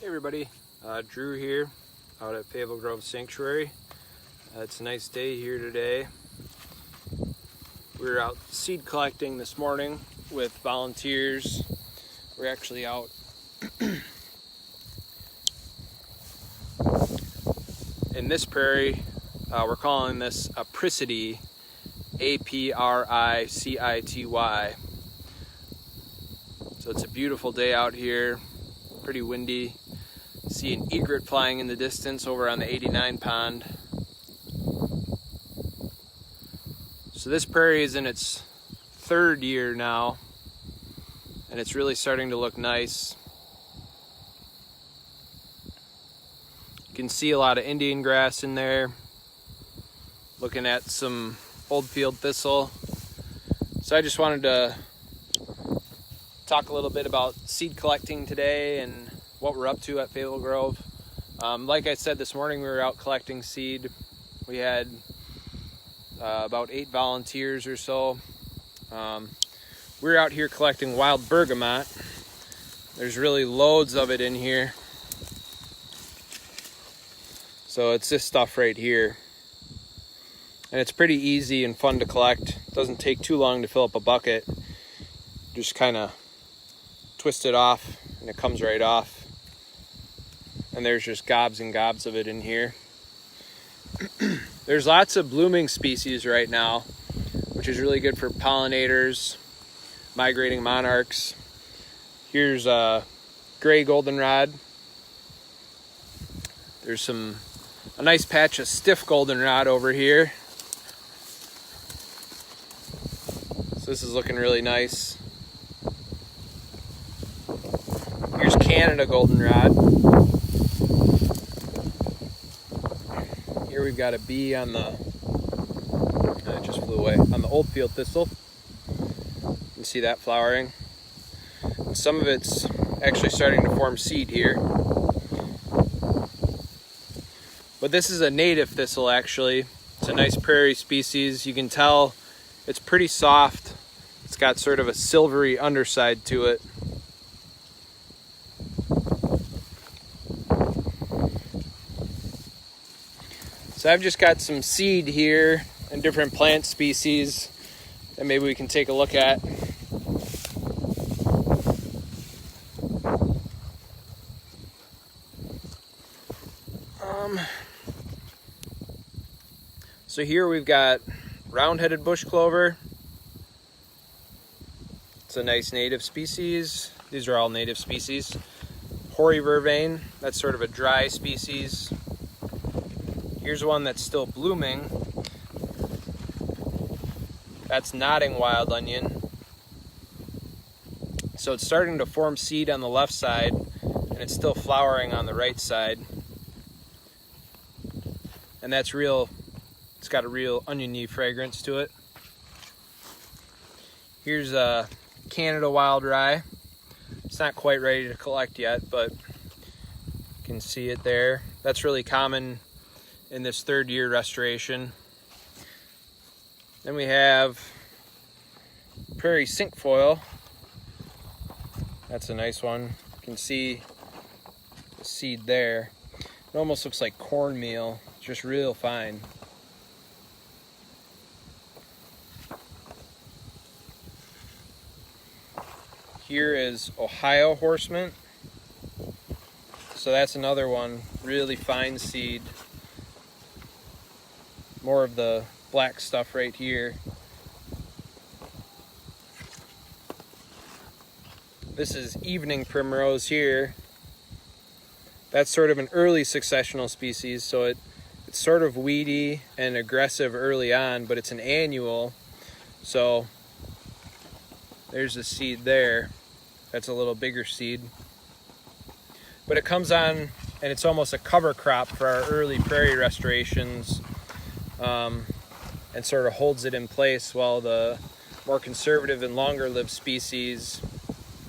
Hey everybody, Drew here out at Faville Grove Sanctuary. It's a nice day here today. We were out seed collecting this morning with volunteers. We're actually out in this prairie. We're calling this apricity, A-P-R-I-C-I-T-Y. So it's a beautiful day out here, pretty windy. See an egret flying in the distance over on the 89 pond. So this prairie is in its third year now, and it's really starting to look nice. You can see a lot of Indian grass in there. Looking at some old field thistle. So I just wanted to talk a little bit about seed collecting today and what we're up to at Faville Grove. Like I said, this morning we were out collecting seed. We had about 8 volunteers or so. We're out here collecting wild bergamot. There's really loads of it in here. So it's this stuff right here. And it's pretty easy and fun to collect. It doesn't take too long to fill up a bucket. Just kind of twist it off and it comes right off. And there's just gobs and gobs of it in here. There's lots of blooming species right now, which is really good for pollinators, migrating monarchs. Here's a gray goldenrod. There's a nice patch of stiff goldenrod over here. So this is looking really nice. Here's Canada goldenrod. Here we've got a bee on the, it just flew away, on the old field thistle. You can see that flowering. And some of it's actually starting to form seed here. But this is a native thistle actually. It's a nice prairie species. You can tell it's pretty soft. It's got sort of a silvery underside to it. So I've just got some seed here and different plant species that maybe we can take a look at. So here we've got round-headed bush clover. It's a nice native species. These are all native species. Hoary vervain, that's sort of a dry species. Here's one that's still blooming. That's nodding wild onion. So it's starting to form seed on the left side, and it's still flowering on the right side. And that's real, it's got a real oniony fragrance to it. Here's a Canada wild rye. It's not quite ready to collect yet, but you can see it there. That's really common in this third year restoration. Then we have prairie cinquefoil. That's a nice one. You can see the seed there. It almost looks like cornmeal. It's just real fine. Here is Ohio horsemint. So that's another one, really fine seed. More of the black stuff right here. This is evening primrose here. That's sort of an early successional species, so it's sort of weedy and aggressive early on, but it's an annual. So there's the seed there. That's a little bigger seed. But it comes on, and it's almost a cover crop for our early prairie restorations. And sort of holds it in place while the more conservative and longer lived species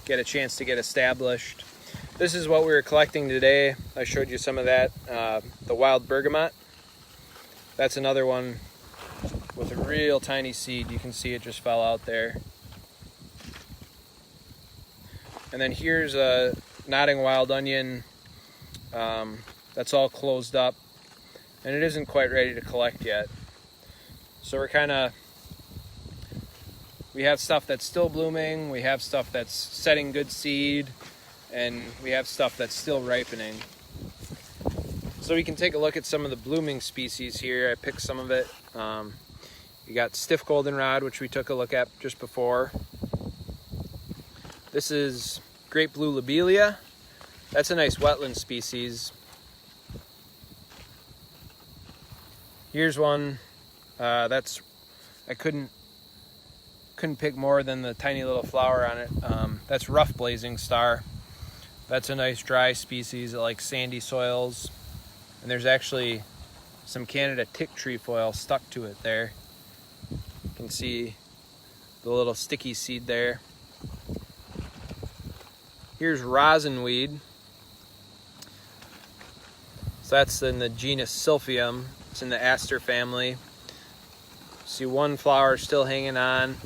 get a chance to get established. This is what we were collecting today. I showed you some of that, the wild bergamot. That's another one with a real tiny seed. You can see it just fell out there. And then here's a nodding wild onion That's all closed up, and it isn't quite ready to collect yet. So we have stuff that's still blooming, we have stuff that's setting good seed, and we have stuff that's still ripening. So we can take a look at some of the blooming species here. I picked some of it. You got stiff goldenrod, which we took a look at just before. This is great blue lobelia. That's a nice wetland species. Here's one. I couldn't pick more than the tiny little flower on it. That's rough blazing star. That's a nice dry species that likes sandy soils. And there's actually some Canada tick trefoil stuck to it there. You can see the little sticky seed there. Here's rosinweed. So that's in the genus Silphium. It's in the aster family. See one flower still hanging on,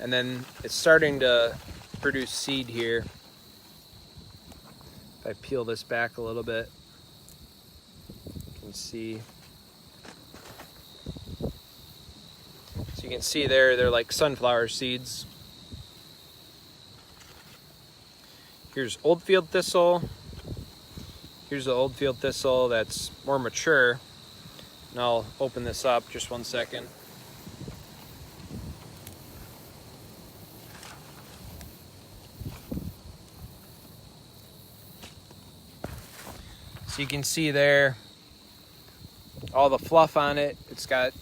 and then it's starting to produce seed here. If I peel this back a little bit, you can see. So you can see there, they're like sunflower seeds. Here's oldfield thistle. Here's the oldfield thistle that's more mature. And I'll open this up just one second. So you can see there all the fluff on it. It's got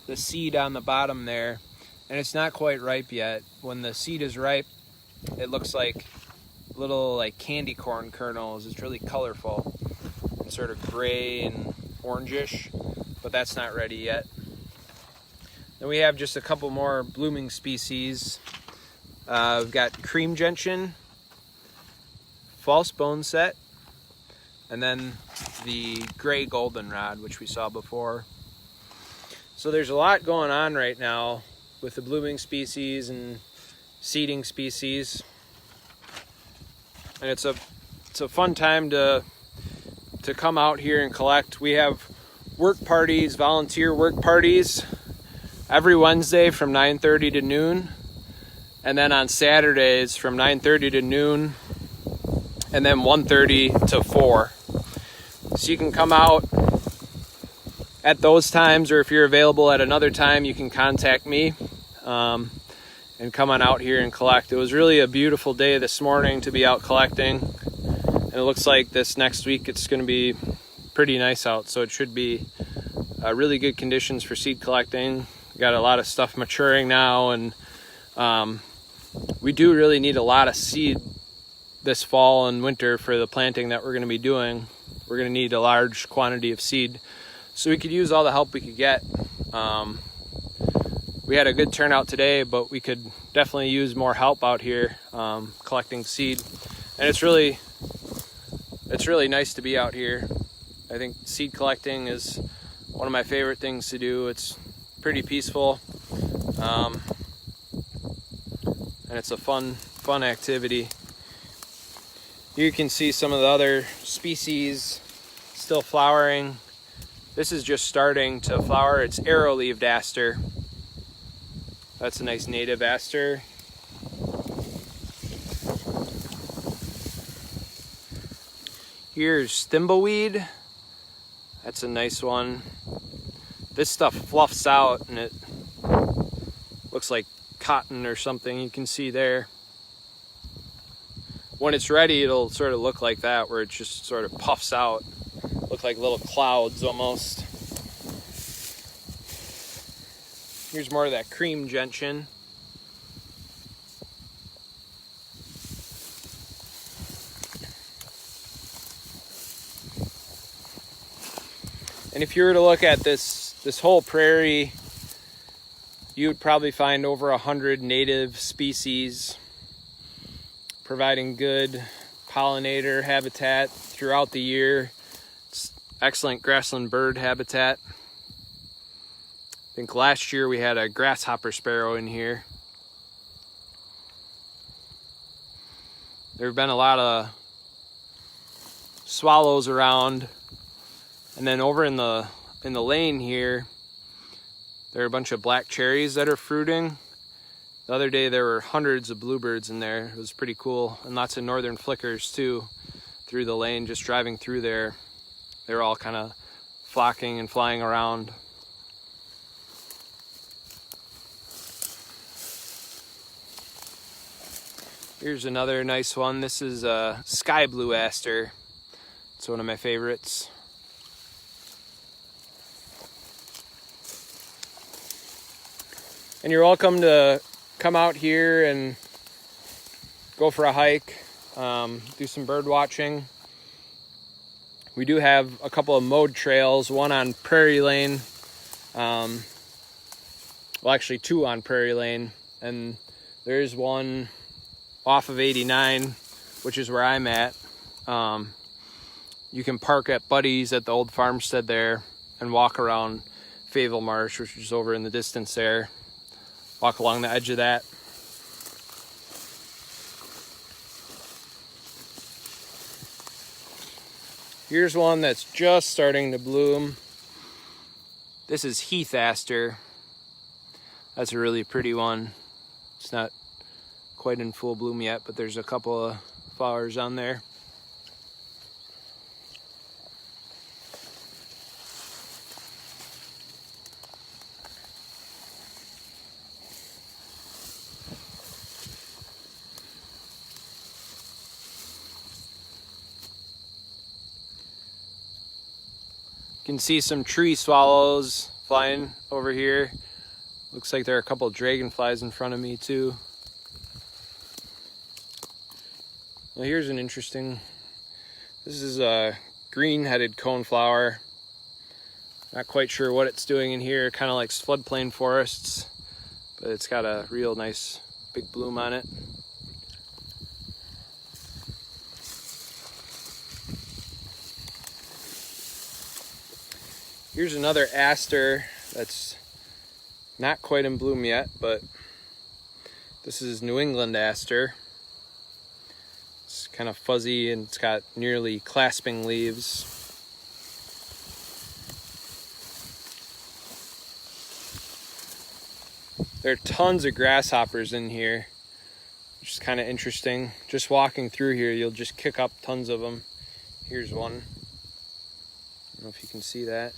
the seed on the bottom there, and it's not quite ripe yet. When the seed is ripe, it looks like little like candy corn kernels. It's really colorful and sort of gray and orangish, but that's not ready yet. Then we have just a couple more blooming species. We've got cream gentian, false boneset, and then the gray goldenrod, which we saw before. So there's a lot going on right now with the blooming species and seeding species, and it's a fun time to come out here and collect. We have work parties, volunteer work parties, every Wednesday from 9:30 to noon, and then on Saturdays from 9:30 to noon, and then 1:30 to 4. So you can come out at those times, or if you're available at another time, you can contact me and come on out here and collect. It was really a beautiful day this morning to be out collecting, and it looks like this next week it's going to be pretty nice out, so it should be really good conditions for seed collecting. We got a lot of stuff maturing now, and we do really need a lot of seed this fall and winter for the planting that we're going to be doing. We're going to need a large quantity of seed, so we could use all the help we could get. We had a good turnout today, but we could definitely use more help out here collecting seed. And it's really nice to be out here. I think seed collecting is one of my favorite things to do. It's pretty peaceful, and it's a fun activity. Here you can see some of the other species still flowering. This is just starting to flower. It's arrow-leaved aster. That's a nice native aster. Here's thimbleweed. That's a nice one. This stuff fluffs out and it looks like cotton or something. You can see there. When it's ready, it'll sort of look like that, where it just sort of puffs out. Look like little clouds almost. Here's more of that cream gentian. And if you were to look at this whole prairie, you would probably find over 100 native species, providing good pollinator habitat throughout the year. It's excellent grassland bird habitat. I think last year we had a grasshopper sparrow in here. There have been a lot of swallows around. And then over in the lane here, there are a bunch of black cherries that are fruiting. The other day there were hundreds of bluebirds in there. It was pretty cool. And lots of northern flickers too through the lane. Just driving through there, they're all kind of flocking and flying around. Here's another nice one. This is a sky blue aster. It's one of my favorites. And you're welcome to come out here and go for a hike, do some bird watching. We do have a couple of mowed trails, one on Prairie Lane, well actually two on Prairie Lane, and there's one off of 89, which is where I'm at. You can park at Buddy's at the old farmstead there and walk around Faville Marsh, which is over in the distance there. Walk along the edge of that. Here's one that's just starting to bloom. This is Heath Aster. That's a really pretty one. It's not quite in full bloom yet, but there's a couple of flowers on there. You can see some tree swallows flying over here. Looks like there are a couple of dragonflies in front of me too. Well, here's an interesting, this is a green-headed coneflower. Not quite sure what it's doing in here, kind of like floodplain forests, but it's got a real nice big bloom on it. Here's another aster that's not quite in bloom yet, but this is New England aster. It's kind of fuzzy and it's got nearly clasping leaves. There are tons of grasshoppers in here, which is kind of interesting. Just walking through here, you'll just kick up tons of them. Here's one. I don't know if you can see that.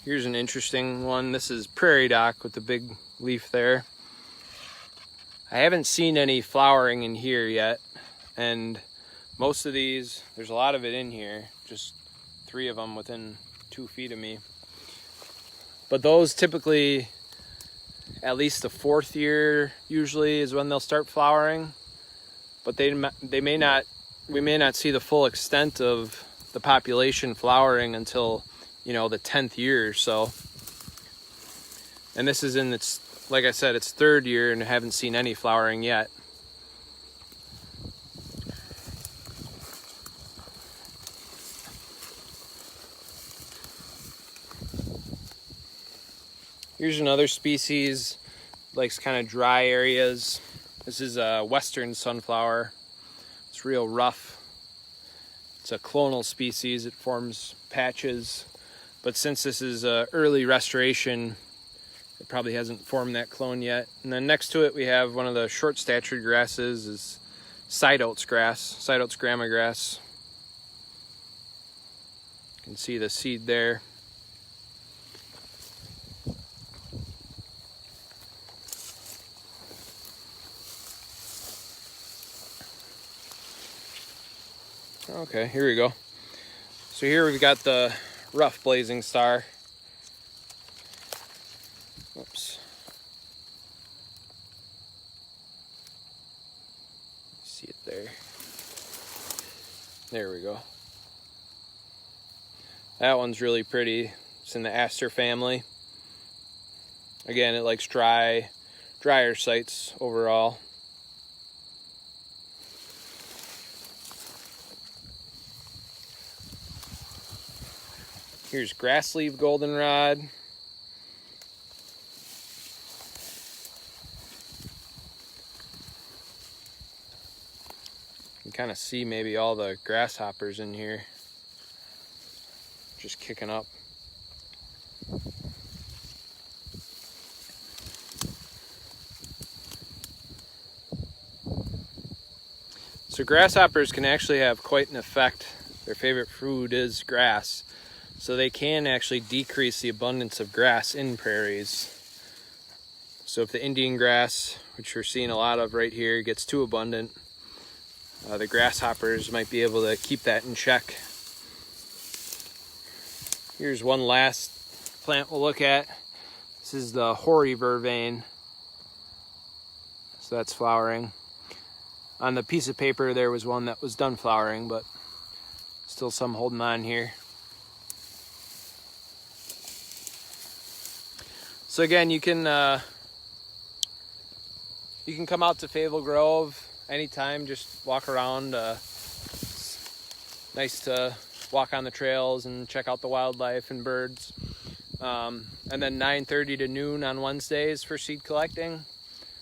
Here's an interesting one. This is prairie dock with the big leaf there. I haven't seen any flowering in here yet, and most of these, there's a lot of it in here, just 3 of them within 2 feet of me. But those typically, at least the 4th year usually is when they'll start flowering. But we may not see the full extent of the population flowering until, you know, the 10th year or so. And this is in its, like I said, its 3rd year, and I haven't seen any flowering yet. Here's another species, likes kind of dry areas. This is a western sunflower. It's real rough. It's a clonal species. It forms patches. But since this is early restoration, it probably hasn't formed that clone yet. And then next to it, we have one of the short-statured grasses, is side oats grass, side oats grama grass. You can see the seed there. Okay, here we go. So here we've got the rough blazing star. Whoops. See it there. There we go. That one's really pretty. It's in the aster family. Again, it likes drier sites overall. Here's grass leaf goldenrod. You can kind of see maybe all the grasshoppers in here just kicking up. So grasshoppers can actually have quite an effect. Their favorite food is grass. So they can actually decrease the abundance of grass in prairies. So if the Indian grass, which we're seeing a lot of right here, gets too abundant, the grasshoppers might be able to keep that in check. Here's one last plant we'll look at. This is the hoary vervain. So that's flowering. On the piece of paper there was one that was done flowering, but still some holding on here. So again, you can come out to Faville Grove anytime, just walk around. It's nice to walk on the trails and check out the wildlife and birds. And then 9:30 to noon on Wednesdays for seed collecting,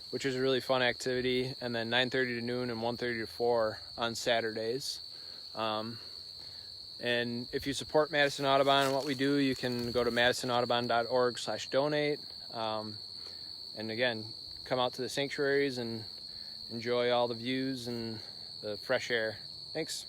which is a really fun activity. And then 9:30 to noon and 1:30 to 4 on Saturdays. And if you support Madison Audubon and what we do, you can go to madisonaudubon.org/donate. And again, come out to the sanctuaries and enjoy all the views and the fresh air. Thanks.